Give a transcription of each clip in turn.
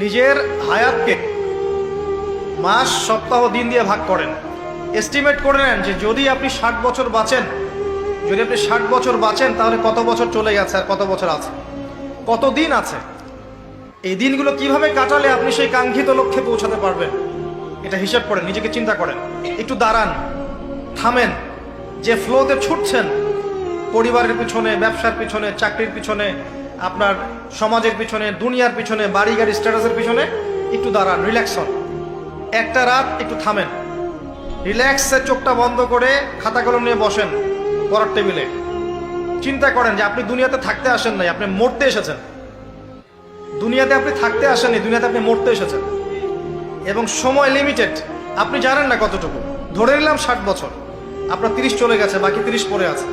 নিজের হায়াতকে মাস, সপ্তাহ, দিন দিয়ে ভাগ করেন। এস্টিমেট করে নেন যে যদি আপনি 60 বছর বাঁচেন, তাহলে কত বছর চলে গেছে আর কত বছর আছে, কত দিন আছে। এই দিনগুলো কিভাবে কাটালে আপনি সেই কাঙ্ক্ষিত লক্ষ্যে পৌঁছাতে পারবেন, এটা হিসাব করেন, নিজেকে চিন্তা করেন। একটু দাঁড়ান, থামেন। যে ফ্লোতে ছুটছেন, পরিবারের পিছনে, ব্যবসার পিছনে, চাকরির পিছনে, আপনার সমাজের পিছনে, দুনিয়ার পিছনে, বাড়ি গাড়ি স্ট্যাটাসের পিছনে, একটু দাঁড়ান, রিল্যাক্স হন। একটা রাত একটু থামেন, রিল্যাক্সে চোখটা বন্ধ করে খাতা কলম নিয়ে বসেন পড়ার টেবিলে। চিন্তা করেন যে আপনি দুনিয়াতে থাকতে আসেন নাই, আপনি মরতে এসেছেন। দুনিয়াতে আপনি থাকতে আসেননি, দুনিয়াতে আপনি মরতে এসেছেন। এবং সময় লিমিটেড, আপনি জানেন না কতটুকু। ধরে নিলাম 60 বছর, আপনার 30 চলে গেছে, বাকি 30 পড়ে আছে।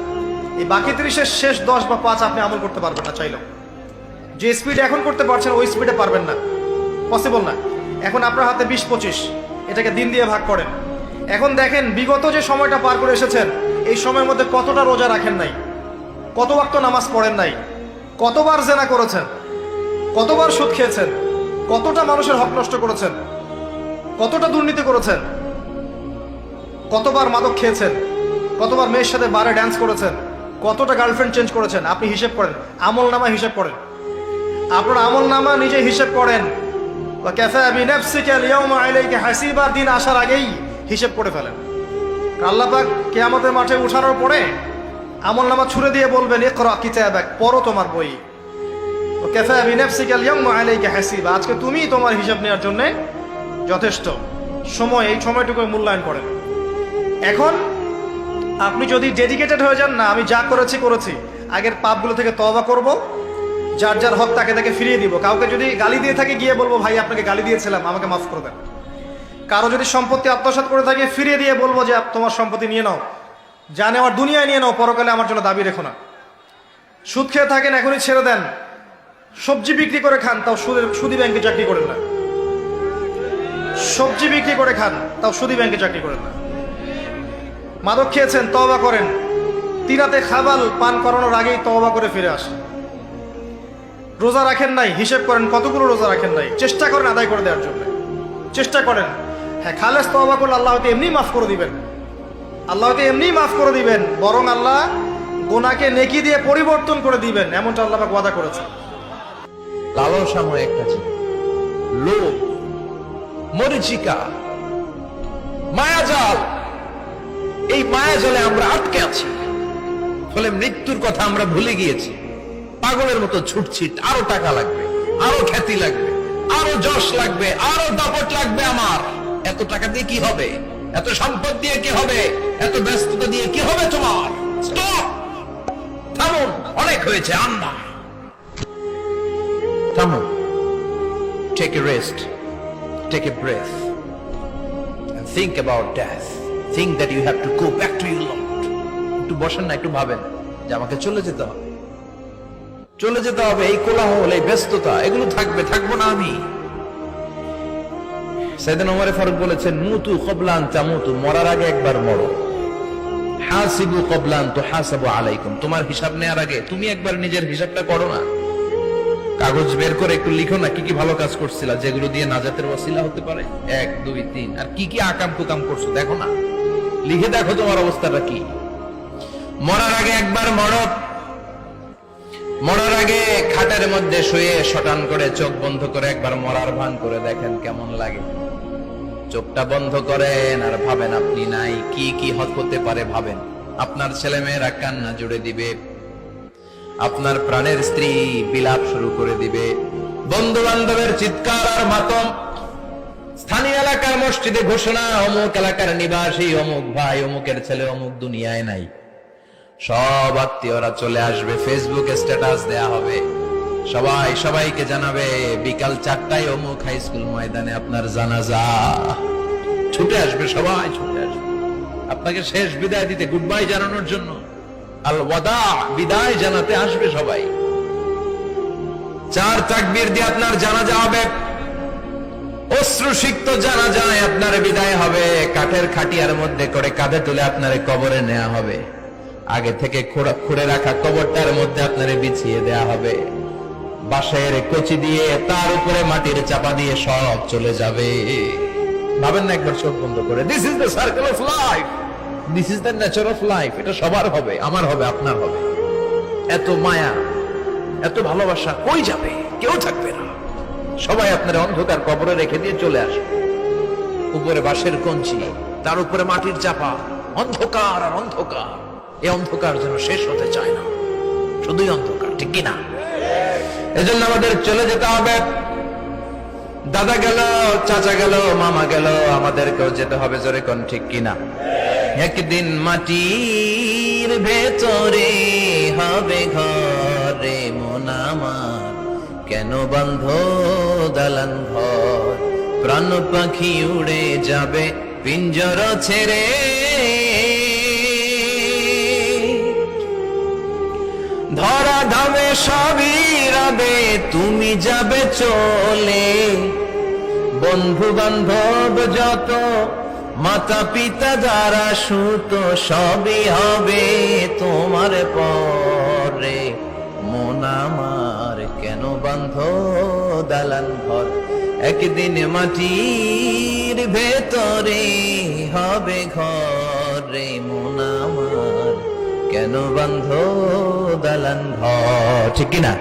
এই বাকি 30-এর শেষ 10 বা 5 আপনি আমল করতে পারবেন না চাইলেও। যে স্পিড এখন করতে পারছেন ওই স্পিডে পারবেন না, পসিবল না। এখন আপনার হাতে 20-25, এটাকে দিন দিয়ে ভাগ করেন। এখন দেখেন বিগত যে সময়টা পার করে এসেছেন, এই সময়ের মধ্যে কতটা রোজা রাখেন নাই, কত ওয়াক্ত নামাজ পড়েন নাই, কতবার জেনা করেছেন, কতবার সুদ খেয়েছেন, কতটা মানুষের হক নষ্ট করেছেন, কতটা দুর্নীতি করেছেন, কতবার মাদক খেয়েছেন, কতবার মেয়ের সাথে বারে ড্যান্স করেছেন, কতটা গার্লফ্রেন্ড চেঞ্জ করেছেন। আপনি হিসেব করেন, আমল নামা হিসেব করেন, আপনার আমল নামা নিজে হিসেব করেন। দিন আসার আগেই হিসেব করে ফেলেন। আল্লাহ পাক কিয়ামতের মাঠে উঠানোর পরে আমল নামা ছুড়ে দিয়ে বলবেন, ইকরা কিতাবাক, পড়ো তোমার বই। আজকে তুমি তোমার হিসাব নেওয়ার জন্য যথেষ্ট। সময়, এই সময়টুকু মূল্যায়ন করেন। এখন আপনি যদি ডেডিকেটেড হয়ে যান, না আমি যা করেছি, আগের পাপগুলো থেকে তওবা করব, যার যার হক তাকে ফিরিয়ে দিব। কাউকে যদি গালি দিয়ে থাকে, গিয়ে বলবো ভাই আপনাকে গালি দিয়েছিলাম, আমাকে মাফ করে দেন। কারো যদি সম্পত্তি আত্মসাৎ করে থাকে, ফিরিয়ে দিয়ে বলবো যে তোমার সম্পত্তি নিয়ে নাও, যা নেওয়ার দুনিয়ায় নিয়ে নাও, পরকালে আমার জন্য দাবি রেখো না। সুদ খেয়ে থাকেন, এখনই ছেড়ে দেন। সবজি বিক্রি করে খান, তাও সুদী ব্যাংকে চাকরি করেন না। সবজি বিক্রি করে খান, তাও সুদী ব্যাংকে চাকরি করেন না। মাদক খেয়েছেন, তওবা করেন। তিরাতে খাবাল পান করানোর আগেই তওবা করে ফিরে আসেন। রোজা রাখেন নাই, হিসেব করেন কতগুলো রোজা রাখেন নাই, চেষ্টা করেন আদায় করে দেওয়ার জন্য, চেষ্টা করেন। হ্যাঁ, খালেস তওবা করলে আল্লাহ হয়তো এমনি মাফ করে দিবেন, বরং আল্লাহ গুনাহকে নেকি দিয়ে পরিবর্তন করে দিবেন, এমনটা আল্লাহ পাক ওয়াদা করেছেন। লালসাময় একটা ছিল, লোভ, মরিচিকা, মায়াজাল। এই মায়াজালে আমরা আটকে আছি, ফলে মৃত্যুর কথা আমরা ভুলে গিয়েছি। পাগলের মতো ছুটছি, আরো টাকা লাগবে, আরো খ্যাতি লাগবে, আরো যশ লাগবে, আরো দাপট লাগবে। আমার এত টাকা দিয়ে কি হবে, এত সম্পদ দিয়ে কি হবে, এত ব্যস্ততা দিয়ে কি হবে তোমার? স্টপ, থামুন, অনেক হয়েছে, আন্না, থামুন। Take a rest, take a breath, and think about death. Think that you have to go back to your Lord. একটু বসেন না, একটু ভাবেন যে আমাকে চলে যেতে হবে। এই কোলাহল, এই ব্যস্ততা, এগুলো থাকবো না আমি। সাইয়েদনা ওমর ফারুক বলেছেন, মুতু ক্বাবলা আন তামুতু, মরার আগে একবার মরো। হাসিবু ক্বাবলা আন তুহাসাবু আলাইকুম, তোমার হিসাব নেওয়ার আগে তুমি একবার নিজের হিসাবটা করো না। কাগজ বের করে একটু লিখো না, কি কি ভালো কাজ করছিলা, যেগুলো দিয়ে নাজাতের ওসিলা হতে পারে, 1, 2, 3, আর কি কি আকাম কুকাম করছো দেখো না, লিখে দেখো তোমার অবস্থাটা কি। মরার আগে একবার মরো। মরার আগে খাটের মধ্যে শুয়ে শটান করে চোখ বন্ধ করে একবার মরার ভান করে দেখেন কেমন লাগে। চোখটা বন্ধ করেন আর ভাবেন আপনি নাই, কি কি হতে পারে ভাবেন। আপনার ছেলে মেয়েরা কান্না জুড়ে দিবে, আপনার প্রাণের স্ত্রী বিলাপ শুরু করে দিবে, বন্ধু বান্ধবের চিৎকার আর মাতম, স্থানীয় এলাকার মসজিদে ঘোষণা, অমুক এলাকার নিবাসী অমুক ভাই, অমুকের ছেলে অমুক দুনিয়ায় নাই। সব আত্মীয়রা চলে আসবে, ফেসবুকে স্ট্যাটাস দেয়া হবে, সবাই সবাইকে জানাবে বিকাল 4টায় অমুক হাই স্কুল ময়দানে আপনার জানাজা। ছুটে আসবে, সবাই ছুটে আসবে আপনাকে শেষ বিদায় দিতে, গুড বাই জানানোর জন্য, আল ওয়াদা, বিদায় জানাতে আসবে সবাই। 4 তাকবীর দিয়ে আপনার জানাজা হবে, অশ্রুসিক্ত জানাজায় আপনার বিদায় হবে। কাঠের খাটিয়ার মধ্যে করে কাঁধে তুলে আপনার কবরে নেওয়া হবে। আগে থেকে খুঁড়ে রাখা কবরটার মধ্যে আপনারে বিছিয়ে দেয়া হবে। বাঁশের কচি দিয়ে তার উপরে মাটির চাপা দিয়ে সব চলে যাবে। ভাবেন না একবার চোখ বন্ধ করে, this is the circle of life, this is the nature of life. এটা সবার হবে, আমার হবে, আপনার হবে। এত মায়া, এত ভালোবাসা কই যাবে? কেউ থাকবে না, সবাই আপনার অন্ধকার কবরে রেখে দিয়ে চলে আসবে। উপরে বাঁশের কঞ্চি, তার উপরে মাটির চাপা, অন্ধকার আর অন্ধকার। এই অন্ধকার যেন শেষ হতে চায় না, শুধুই অন্ধকার, ঠিক কিনা? এজন্য আমাদের চলে যেতে হবে। দাদা গেল, চাচা গেল, মামা গেল, আমাদেরকেও যেতে হবে, জোরে কোন ঠিক কিনা? একদিন মাটির ভেতরে হবে ঘরে মন আমার, কেন বন্ধ দালান ঘর? প্রাণ পাখি উড়ে যাবে পিঞ্জর ছেড়ে, ধরা ধামে সবই রবে, তুমি যাবে চলে। বন্ধু বান্ধব যত, মাতা পিতা যারা সুত, সবই হবে তোমার পরে। মন আমার কেন বন্ধ দালান ঘর? একদিন মাটির ভেতরে হবে ঘরে মন আমার, কেন বন্ধ দালান ঘর, ঠিক কিনা?